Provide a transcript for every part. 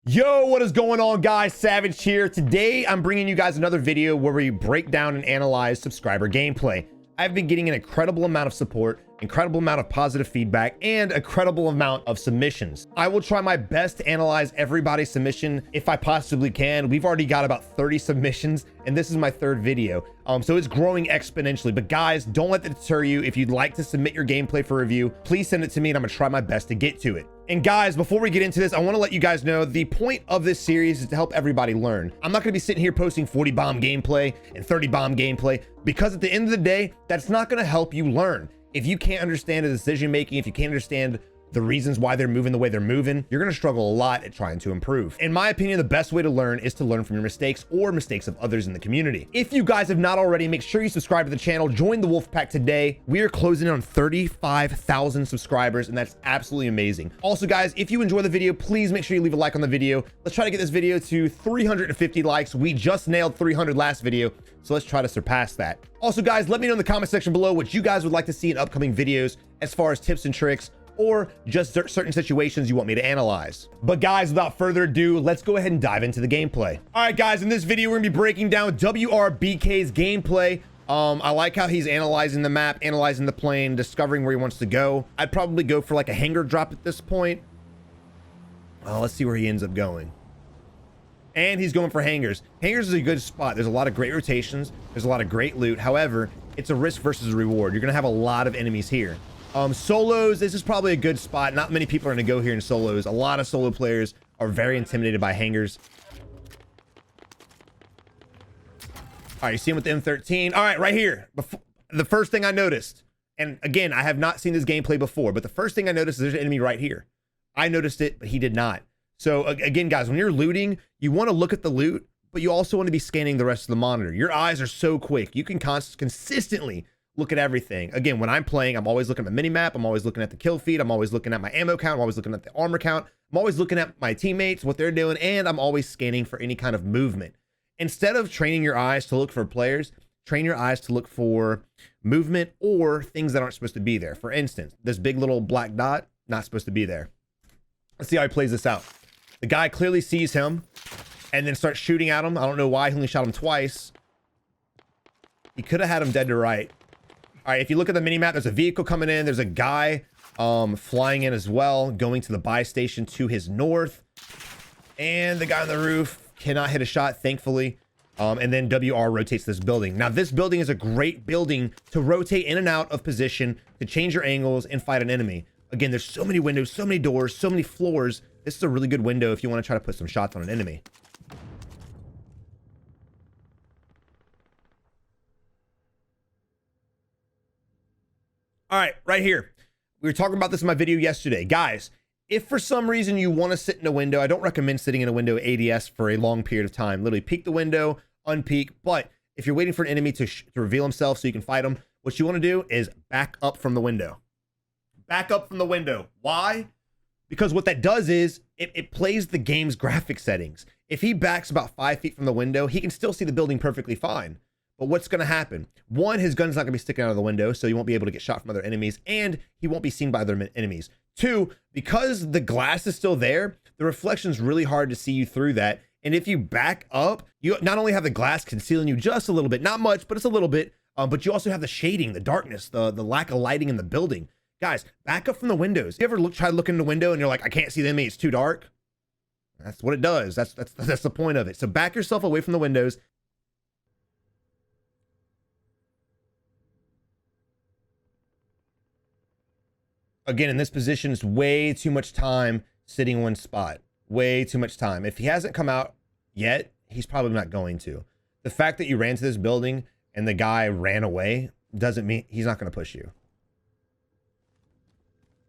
Yo, what is going on, guys? Savage here. Today I'm bringing you guys another video where we break down and analyze subscriber gameplay. I've been getting an incredible amount of support, incredible amount of positive feedback, and a incredible amount of submissions. I will try my best to analyze everybody's submission if I possibly can. We've already got about 30 submissions, and this is my third video. So it's growing exponentially. But guys, don't let that deter you. If you'd like to submit your gameplay for review, please send it to me, and I'm gonna try my best to get to it. And guys, before we get into this, I want to let you guys know the point of this series is to help everybody learn. I'm not going to be sitting here posting 40 bomb gameplay and 30 bomb gameplay, because at the end of the day, that's not going to help you learn. If you can't understand the decision making, if you can't understand the reasons why they're moving the way they're moving, you're going to struggle a lot at trying to improve. In my opinion, the best way to learn is to learn from your mistakes or mistakes of others in the community. If you guys have not already, make sure you subscribe to the channel, join the Wolf Pack today. We are closing in on 35,000 subscribers, and that's absolutely amazing. Also, guys, if you enjoy the video, please make sure you leave a like on the video. Let's try to get this video to 350 likes. We just nailed 300 last video, so let's try to surpass that. Also, guys, let me know in the comment section below what you guys would like to see in upcoming videos as far as tips and tricks, or just certain situations you want me to analyze. But guys, without further ado, let's go ahead and dive into the gameplay. All right, guys, in this video, we're gonna be breaking down WRBK's gameplay. I like how he's analyzing the map, analyzing the plane, discovering where he wants to go. I'd probably go for like a hangar drop at this point. Let's see where he ends up going. And he's going for hangars. Hangars is a good spot. There's a lot of great rotations. There's a lot of great loot. However, it's a risk versus a reward. You're gonna have a lot of enemies here. Solos, this is probably a good spot. Not many people are going to go here in solos. A lot of solo players are very intimidated by hangars. All right, you see him with the M13. All right, right here. The first thing I noticed, and again, I have not seen this gameplay before, but the first thing I noticed is there's an enemy right here. I noticed it, but he did not. So again, guys, when you're looting, you want to look at the loot, but you also want to be scanning the rest of the monitor. Your eyes are so quick. You can consistently look at everything. Again, when I'm playing, I'm always looking at the mini map. I'm always looking at the kill feed. I'm always looking at my ammo count. I'm always looking at the armor count. I'm always looking at my teammates, what they're doing, and I'm always scanning for any kind of movement. Instead of training your eyes to look for players, train your eyes to look for movement or things that aren't supposed to be there. For instance, this big little black dot, not supposed to be there. Let's see how he plays this out. The guy clearly sees him and then starts shooting at him. I don't know why he only shot him twice. He could have had him dead to right. All right, if you look at the mini map, there's a vehicle coming in. There's a guy flying in as well, going to the buy station to his north. And the guy on the roof cannot hit a shot, thankfully. And then WR rotates this building. Now, this building is a great building to rotate in and out of position, to change your angles and fight an enemy. Again, there's so many windows, so many doors, so many floors. This is a really good window if you want to try to put some shots on an enemy. All right, right here. We were talking about this in my video yesterday. Guys, if for some reason you want to sit in a window, I don't recommend sitting in a window ADS for a long period of time. Literally peek the window, unpeek. But if you're waiting for an enemy to reveal himself so you can fight him, what you want to do is back up from the window. Back up from the window. Why? Because what that does is it plays the game's graphic settings. If he backs about 5 feet from the window, he can still see the building perfectly fine. But what's going to happen? One, his gun's not going to be sticking out of the window, so he won't be able to get shot from other enemies, and he won't be seen by other enemies. Two, because the glass is still there, the reflection's really hard to see you through that. And if you back up, you not only have the glass concealing you just a little bit, not much, but it's a little bit, but you also have the shading, the darkness, the lack of lighting in the building. Guys, back up from the windows. You ever try to look in the window and you're like, I can't see the enemy, it's too dark? That's what it does. That's the point of it. So back yourself away from the windows. Again, in this position, it's way too much time sitting in one spot. Way too much time. If he hasn't come out yet, he's probably not going to. The fact that you ran to this building and the guy ran away doesn't mean he's not going to push you.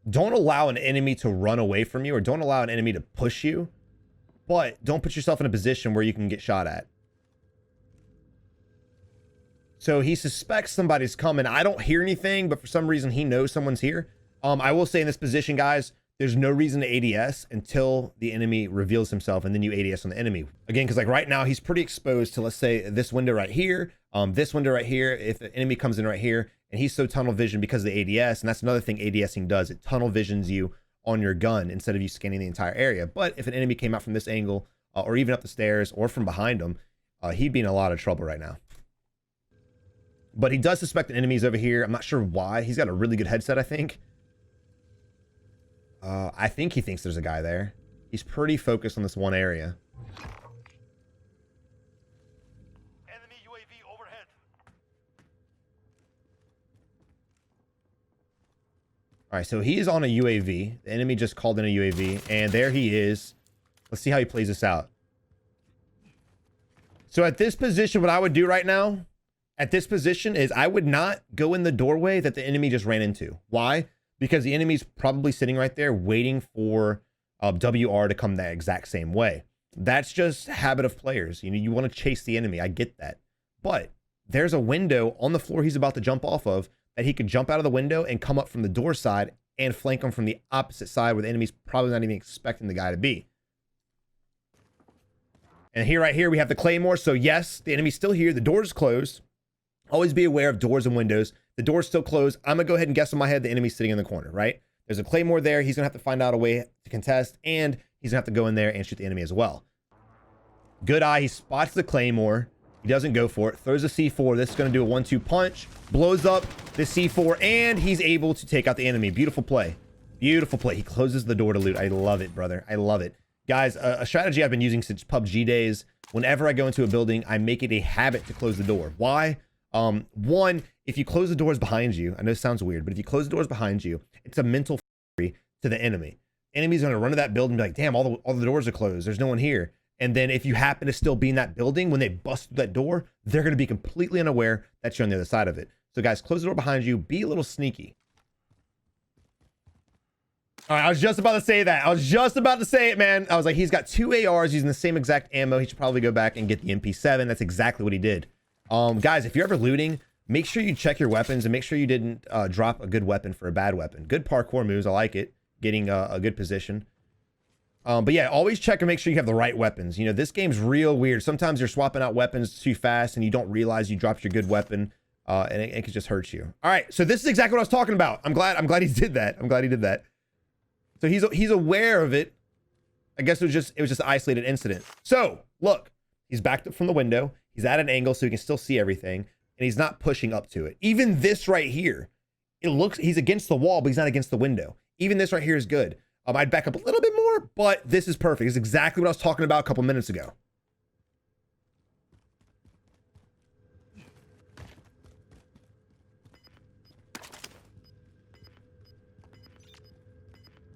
Don't allow an enemy to run away from you, or don't allow an enemy to push you, but don't put yourself in a position where you can get shot at. So he suspects somebody's coming. I don't hear anything, but for some reason he knows someone's here. I will say in this position, guys, there's no reason to ADS until the enemy reveals himself, and then you ADS on the enemy. Again, because like right now, he's pretty exposed to, let's say, this window right here, this window right here. If the enemy comes in right here, and he's so tunnel vision because of the ADS, and that's another thing ADSing does. It tunnel visions you on your gun instead of you scanning the entire area. But if an enemy came out from this angle, or even up the stairs or from behind him, he'd be in a lot of trouble right now. But he does suspect an enemy's over here. I'm not sure why. He's got a really good headset, I think. I think he thinks there's a guy there. He's pretty focused on this one area. Enemy UAV overhead. All right, so he is on a UAV. The enemy just called in a UAV, and there he is. Let's see how he plays this out. So at this position, what I would do right now, at this position, is I would not go in the doorway that the enemy just ran into. Why? Because the enemy's probably sitting right there waiting for WR to come that exact same way. That's just habit of players. You know, you want to chase the enemy. I get that. But there's a window on the floor he's about to jump off of that he could jump out of the window and come up from the door side and flank him from the opposite side where the enemy's probably not even expecting the guy to be. And here, right here, we have the Claymore. So yes, the enemy's still here. The door's closed. Always be aware of doors and windows. The door's still closed. I'm going to go ahead and guess in my head the enemy's sitting in the corner, right? There's a Claymore there. He's going to have to find out a way to contest, and he's going to have to go in there and shoot the enemy as well. Good eye. He spots the Claymore. He doesn't go for it. Throws a C4. This is going to do a 1-2 punch. Blows up the C4, and he's able to take out the enemy. Beautiful play. Beautiful play. He closes the door to loot. I love it, brother. I love it. Guys, a strategy I've been using since PUBG days. Whenever I go into a building, I make it a habit to close the door. Why? One, if you close the doors behind you, I know it sounds weird, but if you close the doors behind you, it's a mental to the enemy. Enemy's going to run to that building and be like, damn, all the doors are closed. There's no one here. And then if you happen to still be in that building, when they bust through that door, they're going to be completely unaware that you're on the other side of it. So guys, close the door behind you. Be a little sneaky. All right, I was just about to say that. I was just about to say it, man. I was like, he's got 2 ARs using the same exact ammo. He should probably go back and get the MP7. That's exactly what he did. Guys, if you're ever looting, make sure you check your weapons and make sure you didn't drop a good weapon for a bad weapon. Good parkour moves. I like it. Getting a good position. But yeah, always check and make sure you have the right weapons. You know, this game's real weird. Sometimes you're swapping out weapons too fast and you don't realize you dropped your good weapon. And it could just hurt you. All right, so this is exactly what I was talking about. I'm glad he did that. I'm glad he did that. So he's aware of it. I guess it was just an isolated incident. So look, he's backed up from the window. He's at an angle so he can still see everything, and he's not pushing up to it. Even this right here, it looks he's against the wall, but he's not against the window. Even this right here is good. I'd back up a little bit more, but this is perfect. It's exactly what I was talking about a couple minutes ago.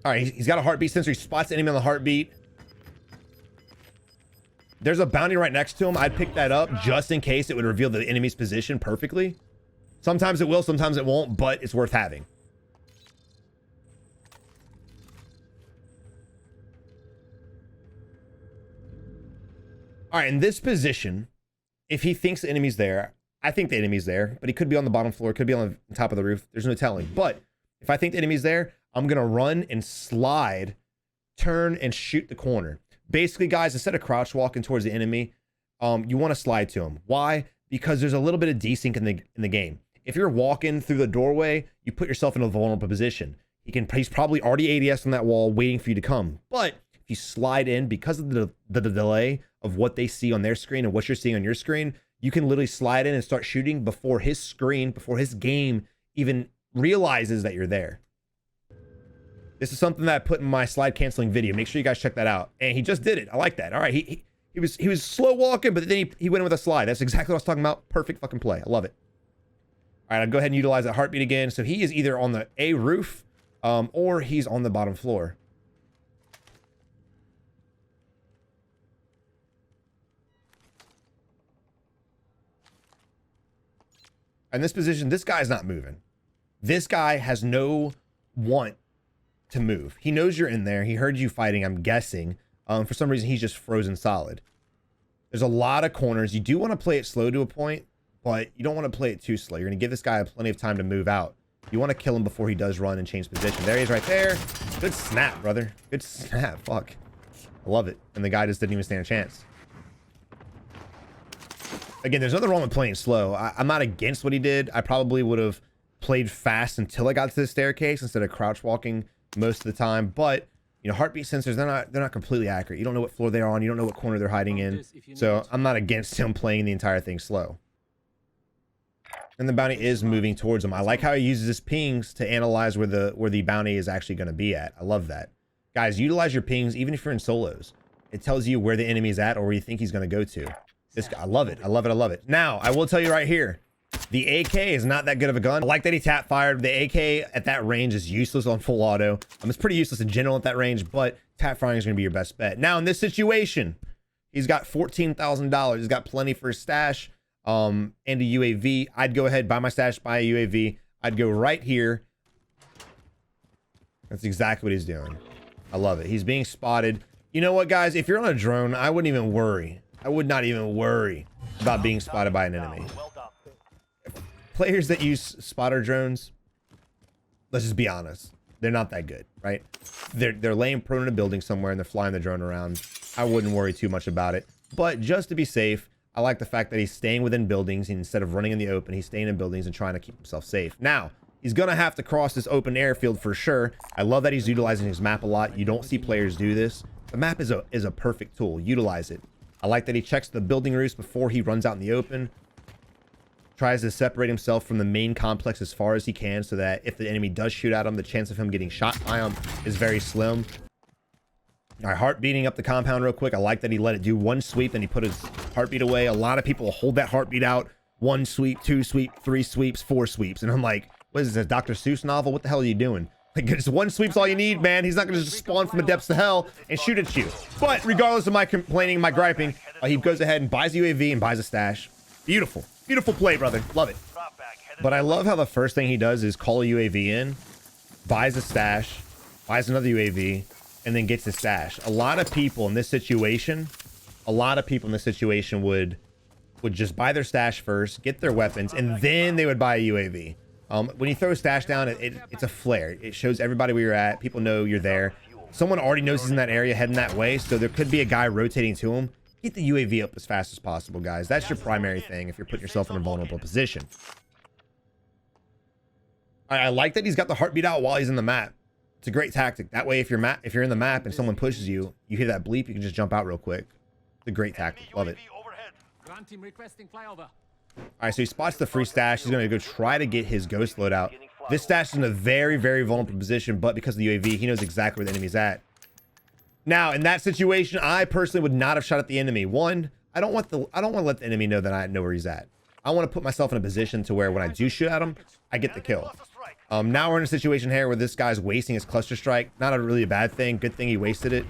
All right, he's got a heartbeat sensor. He spots the enemy on the heartbeat. There's a bounty right next to him. I'd pick that up just in case it would reveal the enemy's position perfectly. Sometimes it will, sometimes it won't, but it's worth having. All right, in this position, if he thinks the enemy's there, I think the enemy's there, but he could be on the bottom floor, could be on the top of the roof. There's no telling. But if I think the enemy's there, I'm going to run and slide, turn, and shoot the corner. Basically, guys, instead of crouch walking towards the enemy, you want to slide to him. Why? Because there's a little bit of desync in the game. If you're walking through the doorway, you put yourself in a vulnerable position. He's probably already ADS on that wall waiting for you to come. But if you slide in, because of the delay of what they see on their screen and what you're seeing on your screen, you can literally slide in and start shooting before his screen, before his game even realizes that you're there. This is something that I put in my slide canceling video. Make sure you guys check that out. And he just did it. I like that. All right, he was slow walking, but then he went in with a slide. That's exactly what I was talking about. Perfect fucking play. I love it. All right, I'll go ahead and utilize that heartbeat again. So he is either on the A roof or he's on the bottom floor. In this position, this guy's not moving. This guy has no want to move. He knows you're in there. He heard you fighting, I'm guessing. For some reason, he's just frozen solid. There's a lot of corners. You do want to play it slow to a point, but you don't want to play it too slow. You're going to give this guy plenty of time to move out. You want to kill him before he does run and change position. There he is right there. Good snap, brother. Good snap. Fuck. I love it. And the guy just didn't even stand a chance. Again, there's nothing wrong with playing slow. I'm not against what he did. I probably would have played fast until I got to the staircase instead of crouch walking most of the time, but you know, heartbeat sensors, they're not completely accurate. You don't know what floor they're on, you don't know what corner they're hiding in. So I'm not against him playing the entire thing slow. And the bounty is moving towards him. I like how he uses his pings to analyze where the bounty is actually going to be at. I love that. Guys, utilize your pings even if you're in solos. It tells you where the enemy is at or where you think he's going to go to. This guy, I love it. I love it. I love it. Now, I will tell you right here, the AK is not that good of a gun. I like that he tap fired. The AK at that range is useless on full auto. It's pretty useless in general at that range, but tap firing is going to be your best bet. Now, in this situation, he's got $14,000. He's got plenty for his stash and a UAV. I'd go ahead, buy my stash, buy a UAV. I'd go right here. That's exactly what he's doing. I love it. He's being spotted. You know what, guys? If you're on a drone, I wouldn't even worry. I would not even worry about being spotted by an enemy. Players that use spotter drones, let's just be honest, they're not that good, right? They're laying prone in a building somewhere and they're flying the drone around. I wouldn't worry too much about it. But just to be safe, I like the fact that he's staying within buildings. Instead of running in the open, he's staying in buildings and trying to keep himself safe. Now, he's going to have to cross this open airfield for sure. I love that he's utilizing his map a lot. You don't see players do this. The map is a perfect tool. Utilize it. I like that he checks the building roofs before he runs out in the open. Tries to separate himself from the main complex as far as he can so that if the enemy does shoot at him, the chance of him getting shot by him is very slim. All right, heart beating up the compound real quick. I like that he let it do one sweep and he put his heartbeat away. A lot of people hold that heartbeat out. One sweep, two sweep, three sweeps, four sweeps. And I'm like, what is this, a Dr. Seuss novel? What the hell are you doing? Like, just one sweep's all you need, man. He's not going to just spawn from the depths of hell and shoot at you. But regardless of my complaining, my griping, he goes ahead and buys a UAV and buys a stash. Beautiful. Beautiful play, brother. Love it. But I love how the first thing he does is call a UAV in, buys a stash, buys another UAV, and then gets his stash. A lot of people in this situation would just buy their stash first, get their weapons, and then they would buy a UAV. When you throw a stash down, it's a flare. It shows everybody where you're at. People know you're there. Someone already knows he's in that area heading that way, so there could be a guy rotating to him. Get the UAV up as fast as possible, guys. That's your primary thing if you're putting yourself in a vulnerable position. All right, I like that he's got the heartbeat out while he's in the map. It's a great tactic. That way, if you're in the map and someone pushes you, you hear that bleep, you can just jump out real quick. It's a great tactic. Love it. All right, so he spots the free stash. He's going to go try to get his ghost loadout. This stash is in a very, very vulnerable position, but because of the UAV, he knows exactly where the enemy's at. Now, in that situation, I personally would not have shot at the enemy. One, I don't want to let the enemy know that I know where he's at. I want to put myself in a position to where when I do shoot at him, I get the kill. Now we're in a situation here where this guy's wasting his cluster strike. Not really a bad thing. Good thing he wasted it.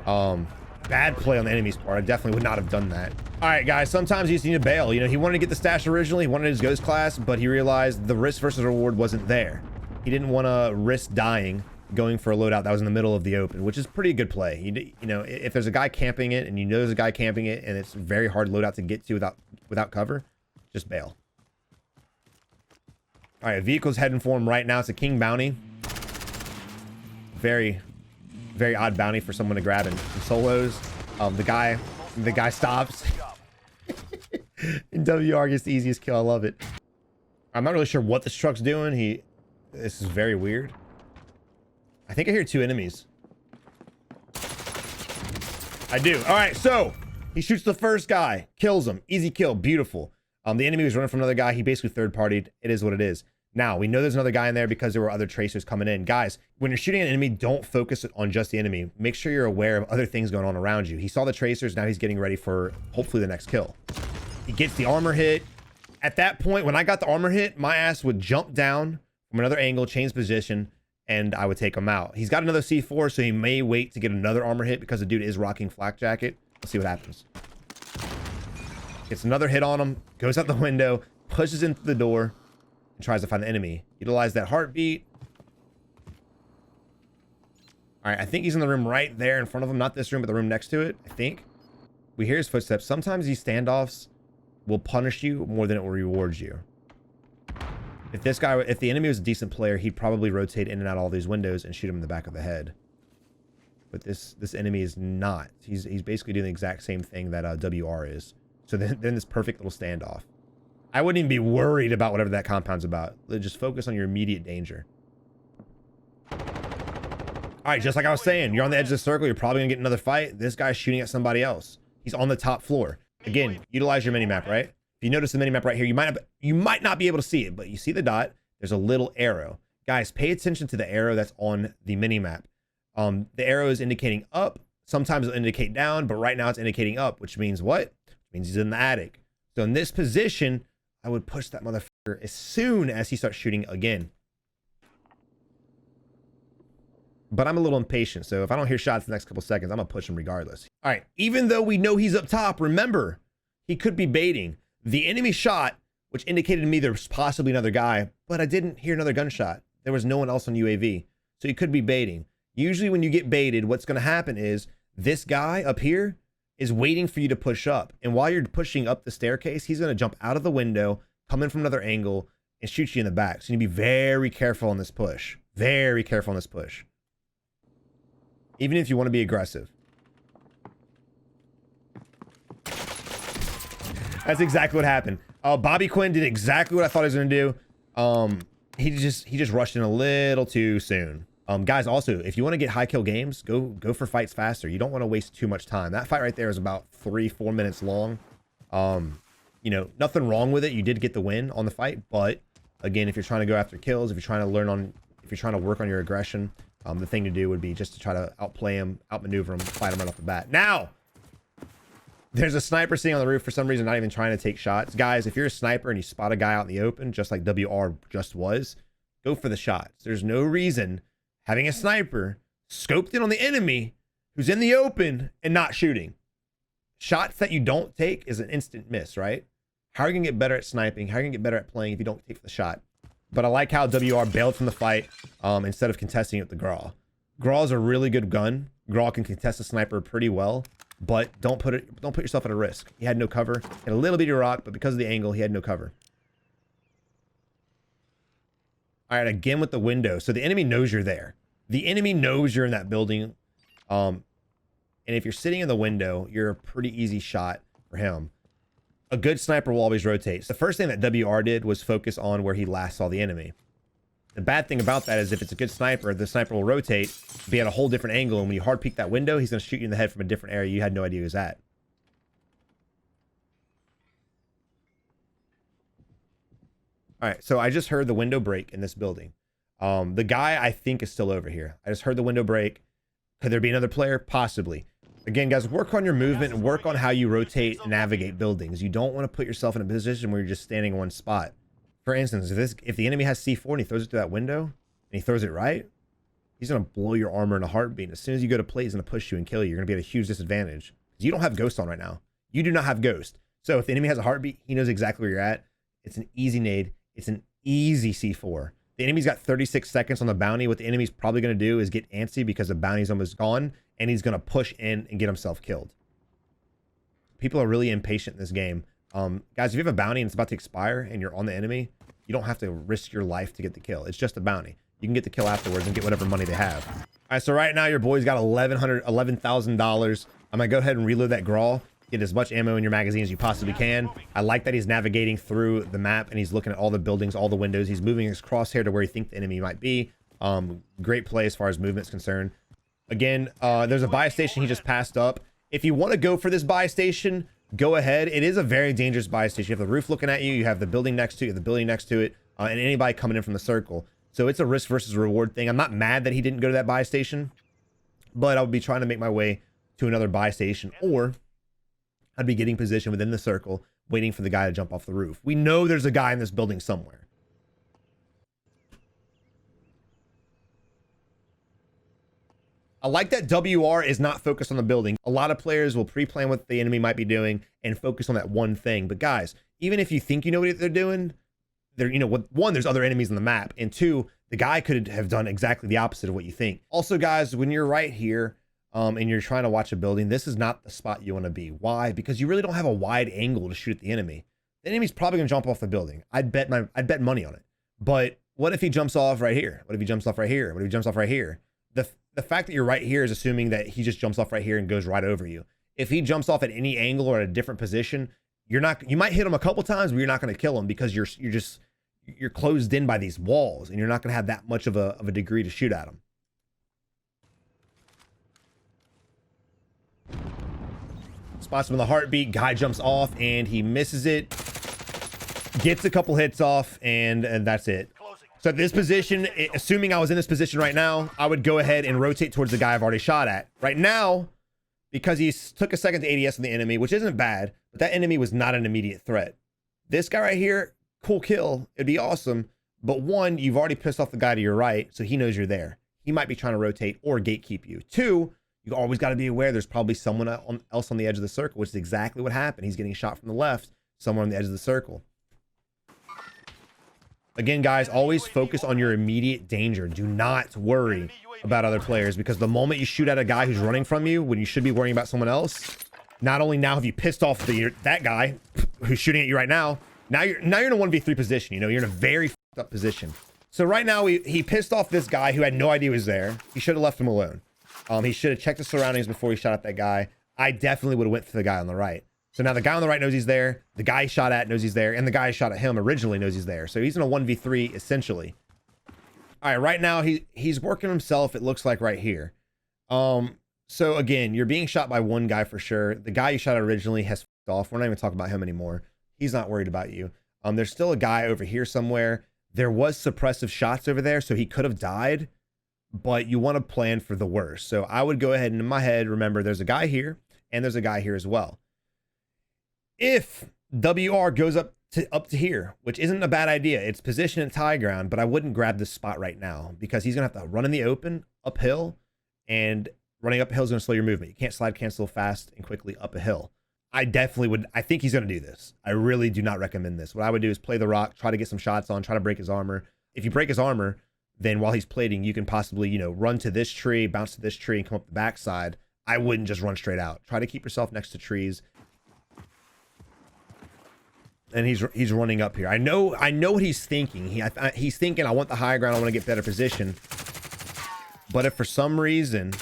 Bad play on the enemy's part. I definitely would not have done that. All right, guys, sometimes you just need to bail. You know, he wanted to get the stash originally. He wanted his ghost class, but he realized the risk versus reward wasn't there. He didn't want to risk dying going for a loadout that was in the middle of the open, which is pretty good play. You know, if there's a guy camping it and you know there's a guy camping it and it's very hard loadout to get to without cover, just bail. All right, vehicle's heading for him right now. It's a king bounty. Very, very odd bounty for someone to grab in solos. The guy stops. And WR gets the easiest kill. I love it. I'm not really sure what this truck's doing. This is very weird. I think I hear two enemies. I do. All right, so he shoots the first guy, kills him. Easy kill. Beautiful. The enemy was running from another guy. He basically third-partied. It is what it is. Now, we know there's another guy in there because there were other tracers coming in. Guys, when you're shooting an enemy, don't focus on just the enemy. Make sure you're aware of other things going on around you. He saw the tracers. Now he's getting ready for, hopefully, the next kill. He gets the armor hit. At that point, when I got the armor hit, my ass would jump down from another angle, change position, and I would take him out. He's got another C4, so he may wait to get another armor hit because the dude is rocking flak jacket. Let's see what happens. Gets another hit on him, goes out the window, pushes into the door, and tries to find the enemy. Utilize that heartbeat. All right, I think he's in the room right there in front of him. Not this room, but the room next to it, I think. We hear his footsteps. Sometimes these standoffs will punish you more than it will reward you. If the enemy was a decent player, he'd probably rotate in and out all these windows and shoot him in the back of the head. But this enemy is not. He's basically doing the exact same thing that WR is. So then this perfect little standoff. I wouldn't even be worried about whatever that compound's about. Just focus on your immediate danger. All right, just like I was saying, you're on the edge of the circle. You're probably gonna get another fight. This guy's shooting at somebody else. He's on the top floor. Again, utilize your mini map, right? If you notice the mini map right here, you might not be able to see it, but you see the dot. There's a little arrow. Guys, pay attention to the arrow that's on the mini map. The arrow is indicating up. Sometimes it'll indicate down, but right now it's indicating up, which means what? Which means he's in the attic. So in this position, I would push that motherfucker as soon as he starts shooting again. But I'm a little impatient, so if I don't hear shots in the next couple seconds, I'm gonna push him regardless. All right, even though we know he's up top, remember, he could be baiting. The enemy shot, which indicated to me there's possibly another guy, but I didn't hear another gunshot. There was no one else on UAV, so he could be baiting. Usually when you get baited, what's gonna happen is this guy up here is waiting for you to push up. And while you're pushing up the staircase, he's gonna jump out of the window, come in from another angle, and shoot you in the back. So you need to be very careful on this push. Very careful on this push. Even if you want to be aggressive. That's exactly what happened. Bobby Quinn did exactly what I thought he was going to do. He just rushed in a little too soon. Guys, also, if you want to get high kill games, go for fights faster. You don't want to waste too much time. That fight right there is about 3-4 minutes long. You know, nothing wrong with it. You did get the win on the fight, but again, if you're trying to go after kills, if you're trying to work on your aggression, the thing to do would be just to try to outplay him, outmaneuver him, fight him right off the bat. Now, there's a sniper sitting on the roof for some reason, not even trying to take shots. Guys, if you're a sniper and you spot a guy out in the open, just like WR just was, go for the shots. There's no reason having a sniper scoped in on the enemy who's in the open and not shooting. Shots that you don't take is an instant miss, right? How are you gonna get better at sniping? How are you gonna get better at playing if you don't take the shot? But I like how WR bailed from the fight instead of contesting it with the Graw. Graw is a really good gun. Graw can contest a sniper pretty well, but don't put yourself at a risk. He had no cover. He had a little bit of rock, but because of the angle, he had no cover. All right, again with the window. So the enemy knows you're there. The enemy knows you're in that building. And if you're sitting in the window, you're a pretty easy shot for him. A good sniper will always rotate. So the first thing that WR did was focus on where he last saw the enemy. The bad thing about that is if it's a good sniper, the sniper will rotate, be at a whole different angle, and when you hard peek that window, he's going to shoot you in the head from a different area you had no idea he was at. All right, so I just heard the window break in this building. The guy I think is still over here. I just heard the window break. Could there be another player? Possibly. Again, guys, work on your movement and work on how you rotate and navigate buildings. You don't want to put yourself in a position where you're just standing in one spot. For instance, if the enemy has C4 and he throws it through that window and he throws it right, he's going to blow your armor in a heartbeat. As soon as you go to play, he's going to push you and kill you. You're going to be at a huge disadvantage. You don't have Ghost on right now. You do not have Ghost. So if the enemy has a heartbeat, he knows exactly where you're at. It's an easy nade. It's an easy C4. The enemy's got 36 seconds on the bounty. What the enemy's probably going to do is get antsy because the bounty's almost gone, and he's going to push in and get himself killed. People are really impatient in this game. Guys, if you have a bounty and it's about to expire and you're on the enemy, you don't have to risk your life to get the kill. It's just a bounty. You can get the kill afterwards and get whatever money they have. All right, so right now your boy's got $11,000. I'm going to go ahead and reload that Grawl. Get as much ammo in your magazine as you possibly can. I like that he's navigating through the map and he's looking at all the buildings, all the windows. He's moving his crosshair to where he thinks the enemy might be. Great play as far as movement's concerned. Again, there's a buy station he just passed up. If you want to go for this buy station, go ahead. It is a very dangerous buy station. You have the roof looking at you. You have the building next to you, the building next to it, and anybody coming in from the circle. So it's a risk versus reward thing. I'm not mad that he didn't go to that buy station, but I would be trying to make my way to another buy station, or I'd be getting position within the circle, waiting for the guy to jump off the roof. We know there's a guy in this building somewhere. I like that WR is not focused on the building. A lot of players will pre-plan what the enemy might be doing and focus on that one thing. But guys, even if you think you know what they're doing, one, there's other enemies on the map, and two, the guy could have done exactly the opposite of what you think. Also, guys, when you're right here, and you're trying to watch a building, this is not the spot you want to be. Why? Because you really don't have a wide angle to shoot at the enemy. The enemy's probably going to jump off the building. I'd bet money on it. But what if he jumps off right here? What if he jumps off right here? What if he jumps off right here? The fact that you're right here is assuming that he just jumps off right here and goes right over you. If he jumps off at any angle or at a different position, you might hit him a couple times, but you're not going to kill him because you're closed in by these walls, and you're not going to have that much of a degree to shoot at him. Spots him in the heartbeat. Guy jumps off and he misses it. Gets a couple hits off, and that's it. So at this position, assuming I was in this position right now, I would go ahead and rotate towards the guy I've already shot at. Right now, because he took a second to ADS on the enemy, which isn't bad, but that enemy was not an immediate threat. This guy right here, cool kill. It'd be awesome. But one, you've already pissed off the guy to your right, so he knows you're there. He might be trying to rotate or gatekeep you. Two, you always got to be aware there's probably someone else on the edge of the circle, which is exactly what happened. He's getting shot from the left, somewhere on the edge of the circle. Again, guys, always focus on your immediate danger. Do not worry about other players, because the moment you shoot at a guy who's running from you when you should be worrying about someone else, not only now have you pissed off that guy who's shooting at you right now, now you're in a 1v3 position. You know, you're in a very fucked up position. So right now he pissed off this guy who had no idea he was there. He should have left him alone. He should have checked the surroundings before he shot at that guy. I definitely would have went for the guy on the right. So now the guy on the right knows he's there, the guy he shot at knows he's there, and the guy who shot at him originally knows he's there. So he's in a 1v3 essentially. All right, right now he's working himself, it looks like, right here. So again, you're being shot by one guy for sure. The guy you shot at originally has f***ed off. We're not even talking about him anymore. He's not worried about you. There's still a guy over here somewhere. There was suppressive shots over there, so he could have died, but you want to plan for the worst. So I would go ahead and in my head, remember there's a guy here and there's a guy here as well. If WR goes up to here, which isn't a bad idea, it's position and high ground, but I wouldn't grab this spot right now because he's gonna have to run in the open uphill, and running uphill is gonna slow your movement. You can't slide cancel fast and quickly up a hill. I definitely would. I think he's gonna do this. I really do not recommend this. What I would do is play the rock, try to get some shots on, try to break his armor. If you break his armor, then while he's plating, you can possibly, you know, run to this tree, bounce to this tree, and come up the backside. I wouldn't just run straight out. Try to keep yourself next to trees. And he's running up here. I know what he's thinking. He's thinking, I want the high ground. I want to get better position. But if for some reason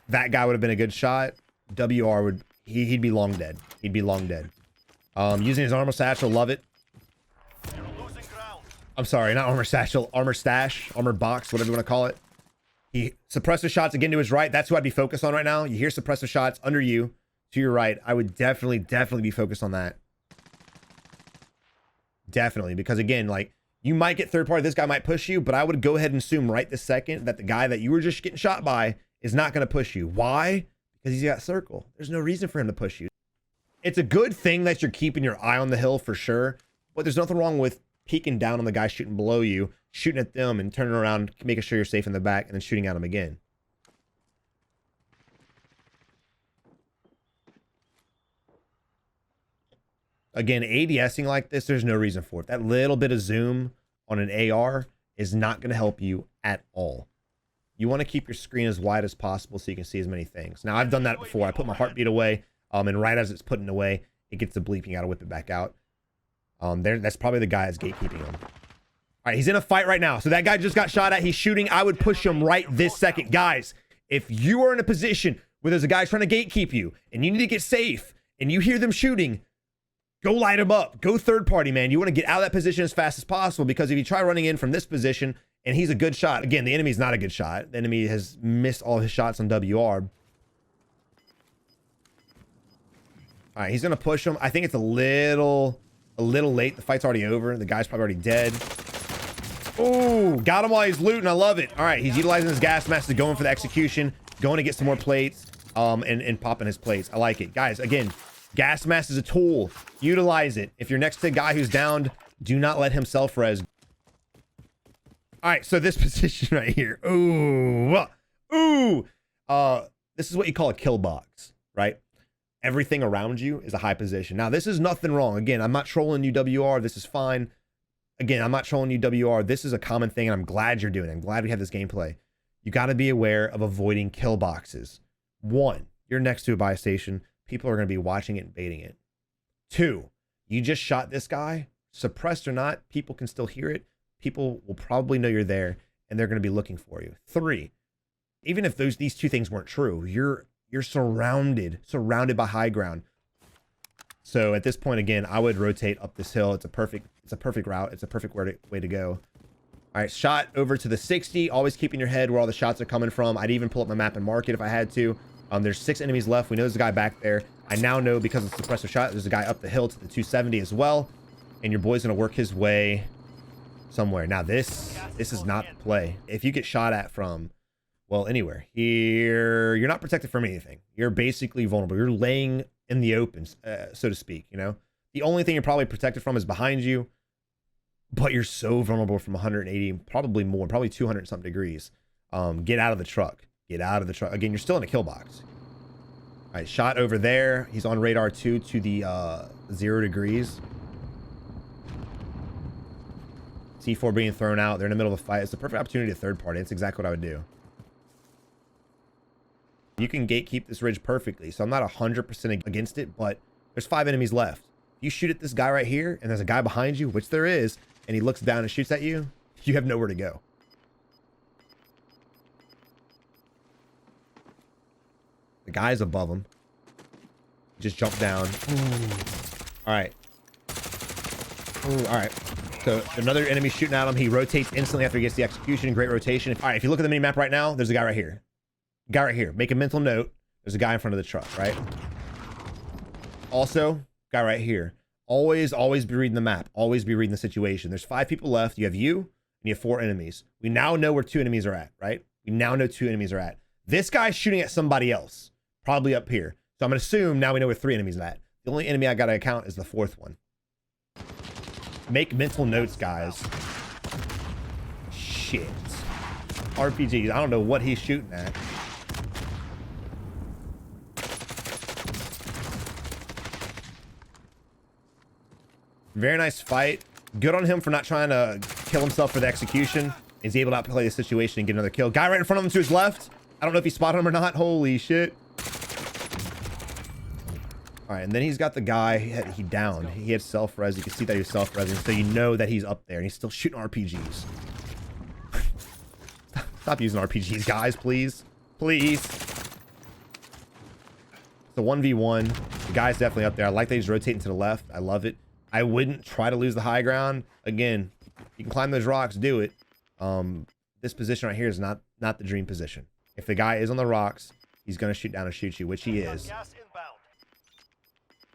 that guy would have been a good shot, WR would he'd be long dead. He'd be long dead. Using his armor satchel, love it. You're losing ground. I'm sorry, not armor satchel, armor stash, armor box, whatever you want to call it. He suppressive shots again to his right. That's who I'd be focused on right now. You hear suppressive shots under you to your right. I would definitely be focused on that. Definitely, because again, like, you might get third party. This guy might push you, but I would go ahead and assume right this second that the guy that you were just getting shot by is not going to push you. Why? Because he's got circle. There's no reason for him to push you. It's a good thing that you're keeping your eye on the hill for sure, but there's nothing wrong with peeking down on the guy shooting below you, shooting at them and turning around, making sure you're safe in the back, and then shooting at him again. Again, ADSing like this, there's no reason for it. That little bit of zoom on an AR is not going to help you at all. You want to keep your screen as wide as possible so you can see as many things. Now, I've done that before. I put my heartbeat away, and right as it's putting away, it gets the bleeping. Got to whip it back out. That's probably the guy that's gatekeeping him. All right, he's in a fight right now. So that guy just got shot at. He's shooting. I would push him right this second. Guys, if you are in a position where there's a guy trying to gatekeep you and you need to get safe and you hear them shooting, go light him up. Go third party, man. You want to get out of that position as fast as possible, because if you try running in from this position and he's a good shot, again, the enemy's not a good shot. The enemy has missed all his shots on WR. All right, he's going to push him. I think it's a little late. The fight's already over. The guy's probably already dead. Oh, got him while he's looting. I love it. All right, he's utilizing his gas mask to go in for the execution, going to get some more plates, and popping his plates. I like it. Guys, again, gas mask is a tool. Utilize it. If you're next to a guy who's downed, do not let him self-res. All right, so this position right here. Ooh. This is what you call a kill box, right? Everything around you is a high position. Now, this is nothing wrong. Again, I'm not trolling you, WR. This is fine. Again, I'm not trolling you, WR. This is a common thing, and I'm glad you're doing it. I'm glad we have this gameplay. You got to be aware of avoiding kill boxes. One, you're next to a buy station. People are going to be watching it and baiting it. Two, you just shot this guy. Suppressed or not, people can still hear it. People will probably know you're there, and they're going to be looking for you. Three, even if these two things weren't true, you're surrounded by high ground. So at this point, again, I would rotate up this hill. It's a perfect route. It's a perfect way to go. All right, shot over to the 60. Always keeping your head where all the shots are coming from. I'd even pull up my map and mark it if I had to. There's 6 enemies left. We know there's a guy back there. I now know because of the suppressive shot, there's a guy up the hill to the 270 as well. And your boy's gonna work his way somewhere. Now this is not the play. If you get shot at from, well, anywhere here, you're not protected from anything. You're basically vulnerable. You're laying in the open, so to speak, you know? The only thing you're probably protected from is behind you, but you're so vulnerable from 180, probably more, probably 200 something degrees. Get out of the truck. Get out of the truck. Again, you're still in a kill box. All right, shot over there. He's on radar 2 to the 0 degrees. C4 being thrown out. They're in the middle of a fight. It's the perfect opportunity to third party. It's exactly what I would do. You can gatekeep this ridge perfectly, so I'm not 100% against it, but there's 5 enemies left. You shoot at this guy right here, and there's a guy behind you, which there is, and he looks down and shoots at you, you have nowhere to go. The guy's above him. Just jump down. All right. All right. So another enemy shooting at him. He rotates instantly after he gets the execution. Great rotation. All right, if you look at the mini map right now, there's a guy right here. Guy right here. Make a mental note. There's a guy in front of the truck, right? Also, guy right here. Always be reading the map. Always be reading the situation. There's 5 people left. You have you, and you have 4 enemies. We now know where 2 enemies are at, right? We now know 2 enemies are at. This guy's shooting at somebody else, probably up here. So I'm gonna assume now we know where 3 enemies are at. The only enemy I gotta count is the 4th one. Make mental notes, guys. Shit. RPGs. I don't know what he's shooting at. Very nice fight. Good on him for not trying to kill himself for the execution. He's able to outplay the situation and get another kill. Guy right in front of him to his left. I don't know if he spotted him or not. Holy shit. All right, and then he's got the guy he downed. He had self-res. You can see that he was self-resing, so you know that he's up there, and he's still shooting RPGs. Stop using RPGs, guys, please. Please. It's a 1v1. The guy's definitely up there. I like that he's rotating to the left. I love it. I wouldn't try to lose the high ground. Again, you can climb those rocks, do it. This position right here is not the dream position. If the guy is on the rocks, he's going to shoot down and shoot you, which he is.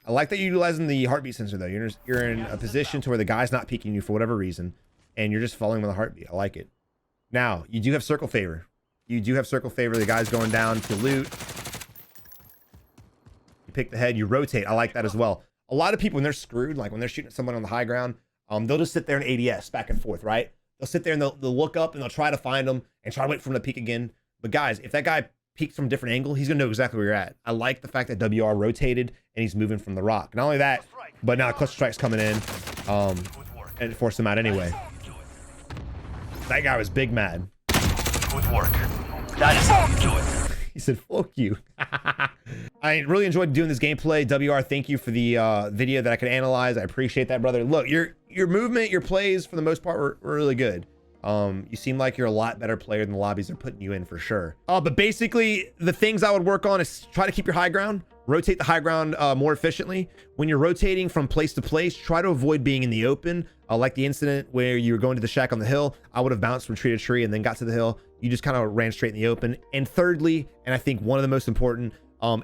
I like that you're utilizing the heartbeat sensor, though. You're in a position to where the guy's not peeking you for whatever reason, and you're just following with a heartbeat. I like it. Now, you do have circle favor. You do have circle favor. The guy's going down to loot. You pick the head. You rotate. I like that as well. A lot of people, when they're screwed, like when they're shooting at someone on the high ground, they'll just sit there and ADS back and forth, right? They'll sit there and they'll look up and they'll try to find them and try to wait for him to peek again. But guys, if that guy peeks from a different angle, he's gonna know exactly where you're at. I like the fact that WR rotated and he's moving from the rock. Not only that, but now cluster strike's coming in, and it forced him out anyway. That guy was big mad. Good work. That is how you do it. He said, fuck you. I really enjoyed doing this gameplay. WR, thank you for the video that I could analyze. I appreciate that, brother. Look, your movement, your plays, for the most part, were really good. You seem like you're a lot better player than the lobbies are putting you in, for sure. But basically, the things I would work on is try to keep your high ground. Rotate the high ground more efficiently. When you're rotating from place to place, try to avoid being in the open. Like the incident where you were going to the shack on the hill. I would have bounced from tree to tree and then got to the hill. You just kind of ran straight in the open. And thirdly, and I think one of the most important,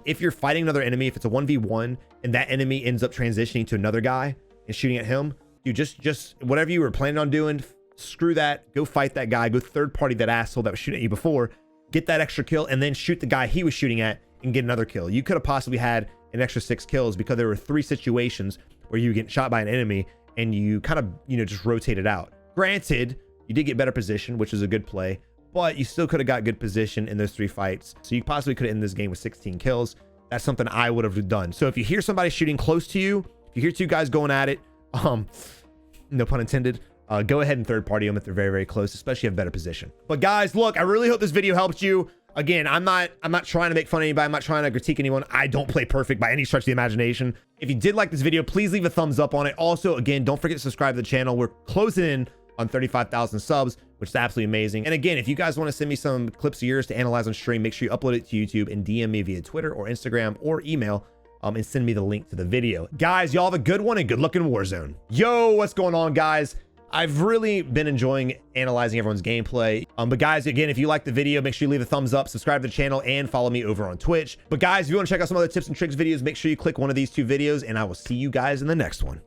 if you're fighting another enemy, if it's a 1v1 and that enemy ends up transitioning to another guy and shooting at him, you just whatever you were planning on doing, screw that. Go fight that guy. Go third party that asshole that was shooting at you before. Get that extra kill and then shoot the guy he was shooting at and get another kill. You could have possibly had an extra 6 kills because there were 3 situations where you get shot by an enemy and you kind of, just rotated out. Granted, you did get better position, which is a good play, but you still could have got good position in those 3 fights. So you possibly could have ended this game with 16 kills. That's something I would have done. So if you hear somebody shooting close to you, if you hear 2 guys going at it, no pun intended, go ahead and third party them if they're very, very close, especially if you have better position. But guys, look, I really hope this video helped you. Again, I'm not trying to make fun of anybody. I'm not trying to critique anyone. I don't play perfect by any stretch of the imagination. If you did like this video, please leave a thumbs up on it. Also, again, don't forget to subscribe to the channel. We're closing in on 35,000 subs, which is absolutely amazing. And again, if you guys want to send me some clips of yours to analyze on stream, make sure you upload it to YouTube and DM me via Twitter or Instagram or email, and send me the link to the video. Guys, y'all have a good one and good luck in Warzone. Yo, what's going on, guys? I've really been enjoying analyzing everyone's gameplay. But guys, again, if you like the video, make sure you leave a thumbs up, subscribe to the channel, and follow me over on Twitch. But guys, if you want to check out some other tips and tricks videos, make sure you click one of these two videos, and I will see you guys in the next one.